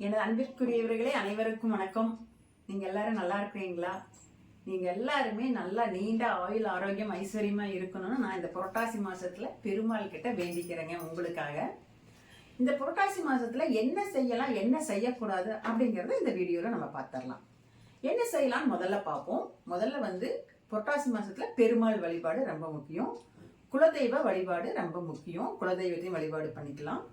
எனது அன்பிற்குரியவர்களே அனைவருக்கும் வணக்கம். நீங்க எல்லாரும் நல்லா இருக்கிறீங்களா? நீங்க எல்லாருமே நல்லா நீண்ட ஆயுள் ஆரோக்கியம் ஐஸ்வர்யமா இருக்கணும்னு நான் இந்த புரட்டாசி மாசத்துல பெருமாள் கிட்ட வேண்டிக்கிறேங்க உங்களுக்காக. இந்த புரட்டாசி மாசத்துல என்ன செய்யலாம் என்ன செய்யக்கூடாது அப்படிங்கறத இந்த வீடியோல நம்ம பார்த்துடலாம். என்ன செய்யலாம் முதல்ல பார்ப்போம். முதல்ல புரட்டாசி மாசத்துல பெருமாள் வழிபாடு ரொம்ப முக்கியம். குலதெய்வ வழிபாடு ரொம்ப முக்கியம். குலதெய்வத்தையும் வழிபாடு பண்ணிக்கலாம்.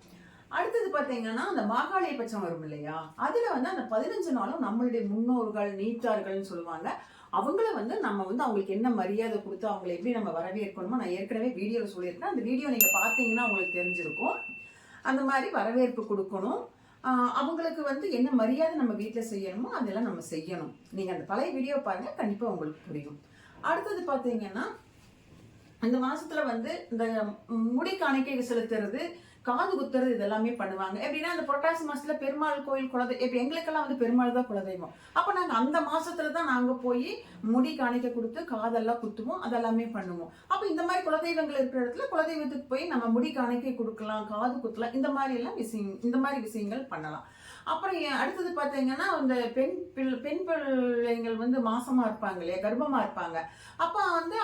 அடுத்தது பாத்தீங்கன்னா அந்த மாகாளிய பட்சம் வரும் இல்லையா, அதுல அந்த 15 நாளும் நம்மளுடைய முன்னோர்கள் நீட்டார்கள்னு சொல்லுவாங்க. அவங்கள நம்ம அவங்களுக்கு என்ன மரியாதை கொடுத்து அவங்களை எப்படி நம்ம வரவேற்கணுமோ நான் ஏற்கனவே வீடியோல சொல்லியிருக்கேன். அந்த வீடியோ நீங்க பாத்தீங்கன்னா உங்களுக்கு தெரிஞ்சிருக்கும். அந்த மாதிரி வரவேற்பு கொடுக்கணும். அவங்களுக்கு என்ன மரியாதை நம்ம வீட்டுல செய்யணுமோ அதெல்லாம் நம்ம செய்யணும். நீங்க அந்த பழைய வீடியோ பாருங்க, கண்டிப்பா உங்களுக்கு புரியும். அடுத்தது பாத்தீங்கன்னா அந்த மாசத்துல இந்த முடி காணிக்கை செலுத்துறது, காது குத்துறது இதெல்லாமே பண்ணுவாங்க. எப்படின்னா அந்த புரட்டாசி மாசத்துல பெருமாள் கோயில் குலதெய்வம், இப்ப எங்களுக்கெல்லாம் பெருமாள் தான் குலதெய்வம். அப்ப நாங்க அந்த மாசத்துலதான் நாங்க போய் முடி காணிக்க கொடுத்து காதெல்லாம் குத்துவோம், அதெல்லாமே பண்ணுவோம். அப்ப இந்த மாதிரி குலதெய்வங்கள் இருக்கிற இடத்துல குலதெய்வத்துக்கு போய் நம்ம முடி காணிக்கை கொடுக்கலாம், காது குத்தலாம், இந்த மாதிரி விஷயங்கள் பண்ணலாம். அப்புறம் அடுத்தது பாத்தீங்கன்னா இந்த பெண் பிள்ளைங்கள் மாசமா இருப்பாங்க இல்லையா, கர்ப்பமா இருப்பாங்க. அப்ப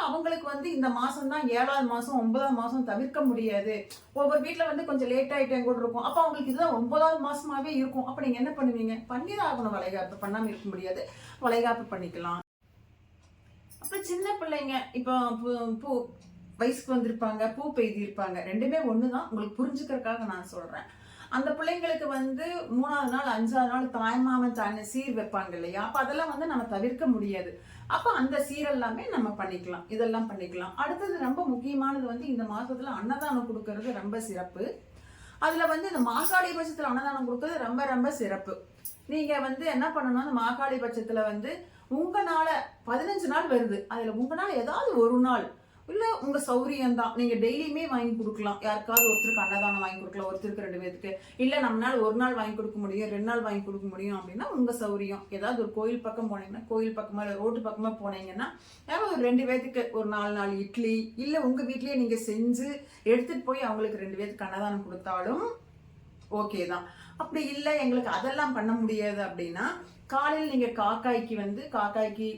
அவங்களுக்கு இந்த மாசம் தான் 7ஆவது மாசம் 9ஆவது மாசம் தவிர்க்க முடியாது. ஒவ்வொரு வீட்டுல கொஞ்சம் லேட் ஆயிட்டே கூட இருக்கும். அப்ப அவங்களுக்கு இதுதான் 9ஆவது மாசமாவே இருக்கும். அப்ப நீங்க என்ன பண்ணுவீங்க? பண்ணிதான் ஆகணும். வளைகாப்பு பண்ணாம இருக்க முடியாது, வளைகாப்பு பண்ணிக்கலாம். அப்புறம் சின்ன பிள்ளைங்க இப்ப பூ வயசுக்கு வந்திருப்பாங்க, பூ பெய்தி இருப்பாங்க, ரெண்டுமே ஒண்ணுதான். உங்களுக்கு புரிஞ்சுக்கிறதுக்காக நான் சொல்றேன். அந்த பிள்ளைங்களுக்கு 3ஆவது நாள் 5ஆவது நாள் தாய்மாமன் தானே சீர் வைப்பாங்க இல்லையா, அப்ப அதெல்லாம் நம்ம தவிர்க்க முடியாது. அப்ப அந்த சீர் எல்லாமே நம்ம பண்ணிக்கலாம், இதெல்லாம் பண்ணிக்கலாம். அடுத்தது ரொம்ப முக்கியமானது இந்த மாசத்துல அன்னதானம் கொடுக்கறது ரொம்ப சிறப்பு. அதுல இந்த மாகாளி பட்சத்துல அன்னதானம் கொடுக்கறது ரொம்ப ரொம்ப சிறப்பு. நீங்க என்ன பண்ணணும், அந்த மாகாளி பட்சத்துல உங்களால 15 நாள் வருது, அதுல உங்களால ஏதாவது ஒரு நாள் இல்ல உங்க சௌரியம் தான், நீங்க டெய்லியுமே வாங்கி கொடுக்கலாம். யாருக்காவது ஒருத்தருக்கு அன்னதானம் வாங்கி கொடுக்கலாம், ஒருத்தருக்கு 2 பேருக்கு. இல்ல நம்மளால ஒரு நாள் வாங்கி கொடுக்க முடியும், 2 நாள் வாங்கி கொடுக்க முடியும் அப்படின்னா உங்க சௌரியம். ஏதாவது ஒரு கோயில் பக்கம் போனீங்கன்னா, கோயில் பக்கமா இல்ல ரோட்டு பக்கமா போனீங்கன்னா யாராவது ஒரு 2 பேருக்கு ஒரு 4 இட்லி இல்ல உங்க வீட்லயே நீங்க செஞ்சு எடுத்துட்டு போய் அவங்களுக்கு 2 பேருக்கு அன்னதானம் கொடுத்தாலும் ஓகே தான். அப்படி இல்லை எங்களுக்கு அதெல்லாம் பண்ண முடியாது அப்படின்னா, காலையில் நீங்க காக்காய்க்கு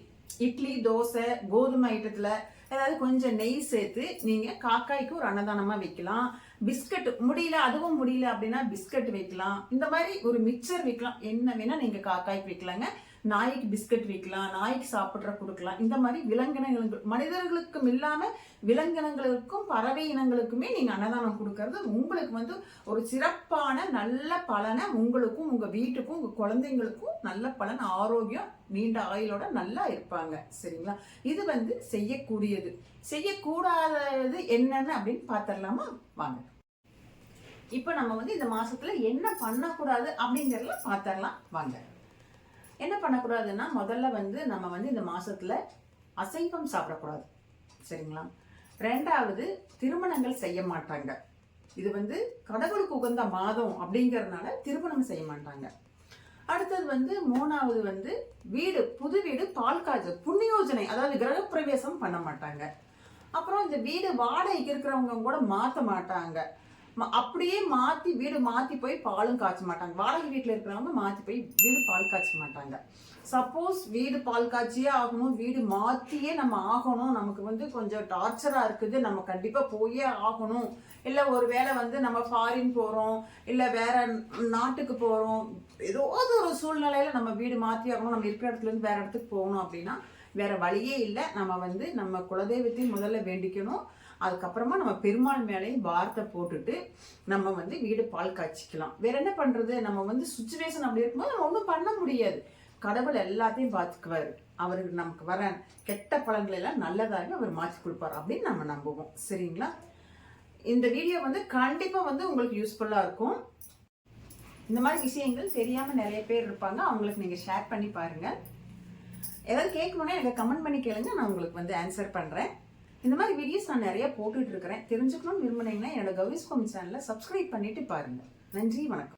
இட்லி தோசை கோதுமை ஐட்டத்துல ஏதாவது கொஞ்சம் நெய் சேர்த்து நீங்க காக்காய்க்கு ஒரு அன்னதானமா வைக்கலாம். பிஸ்கட் முடியல, அதுவும் முடியல அப்படின்னா பிஸ்கட் வைக்கலாம். இந்த மாதிரி ஒரு மிக்சர் வைக்கலாம். என்ன வேணா நீங்க காக்காய்க்கு வைக்கலாங்க. நாய்க்கு பிஸ்கட் வைக்கலாம், நாய்க்கு சாப்பிட்ற கொடுக்கலாம். இந்த மாதிரி விலங்கினங்களுக்கு, மனிதர்களுக்கும் இல்லாம விலங்கினங்களுக்கும் பறவை இனங்களுக்குமே நீங்க அன்னதானம் கொடுக்கறது உங்களுக்கு ஒரு சிறப்பான நல்ல பலனை உங்களுக்கும் உங்க வீட்டுக்கும் உங்க குழந்தைங்களுக்கும் நல்ல பலன், ஆரோக்கியம், நீண்ட ஆயுளோட நல்லா இருப்பாங்க. சரிங்களா? இது செய்யக்கூடியது. செய்யக்கூடாதது என்னன்னு அப்படின்னு பாத்திரலாமா? வாங்க. இப்ப நம்ம இந்த மாசத்துல என்ன பண்ணக்கூடாது அப்படிங்கறத பாத்திரலாம் வாங்க. என்ன பண்ணக்கூடாதுன்னா, முதல்ல நம்ம இந்த மாசத்துல அசைவம் சாப்பிடக்கூடாது. சரிங்களா? 2வது திருமணங்கள் செய்ய மாட்டாங்க. இது கடவுளுக்கு உகந்த மாதம் அப்படிங்கறதுனால திருமணம் செய்ய மாட்டாங்க. அடுத்தது 3வது வீடு, புது வீடு பால் காய்ச்ச புண்ணியோஜனை, அதாவது கிரகப்பிரவேசம் பண்ண மாட்டாங்க. அப்புறம் இந்த வீடு வாடகைக்கு இருக்கிறவங்க கூட மாத்த மாட்டாங்க. அப்படியே மாத்தி வீடு மாத்தி போய் பாலும் காய்ச்ச மாட்டாங்க. வாடகை வீட்டுல இருக்கிறவங்க மாத்தி போய் வீடு பால் காய்ச்ச மாட்டாங்க. சப்போஸ் வீடு பால் காய்ச்சியே ஆகணும், வீடு மாத்தியே நம்ம ஆகணும், நமக்கு கொஞ்சம் டார்ச்சரா இருக்குது, நம்ம கண்டிப்பா போயே ஆகணும், இல்ல ஒரு வேளை நம்ம ஃபாரின் போறோம், இல்ல வேற நாட்டுக்கு போறோம், ஏதோ ஒரு சூழ்நிலையில நம்ம வீடு மாத்தி ஆகணும், நம்ம இருக்கிற இடத்துல இருந்து வேற இடத்துக்கு போகணும் அப்படின்னா வேற வழியே இல்லை. நம்ம குலதெய்வத்தையும் முதல்ல வேண்டிக்கணும். அதுக்கப்புறமா நம்ம பெருமாள் மேலேயும் வார்த்தை போட்டுட்டு நம்ம வீடு பால் காய்ச்சிக்கலாம். வேற என்ன பண்றது? நம்ம சுச்சுவேஷன் அப்படி இருக்கும்போது நம்ம ஒன்றும் பண்ண முடியாது. கடவுள் எல்லாத்தையும் பார்த்துக்குவாரு. அவருக்கு நமக்கு வர கெட்ட பலன்களை எல்லாம் நல்லதாக அவர் மாற்றி கொடுப்பார் அப்படின்னு நம்ம நம்புவோம். சரிங்களா? இந்த வீடியோ கண்டிப்பா உங்களுக்கு யூஸ்ஃபுல்லா இருக்கும். இந்த மாதிரி விஷயங்கள் தெரியாம நிறைய பேர் இருப்பாங்க, அவங்களுக்கு நீங்க ஷேர் பண்ணி பாருங்க. ஏதாவது கேட்கணும்னா எனக்கு கமெண்ட் பண்ணி கேளுங்க, நான் உங்களுக்கு ஆன்சர் பண்றேன். இந்த மாதிரி வீடியோஸ் நான் நிறைய போட்டுட்டு இருக்கிறேன். தெரிஞ்சுக்கணும்னு விரும்புனீங்கன்னா என்னோட கௌரிஸ் கோமி சேனலை சப்ஸ்கிரைப் பண்ணிட்டு பாருங்க. நன்றி, வணக்கம்.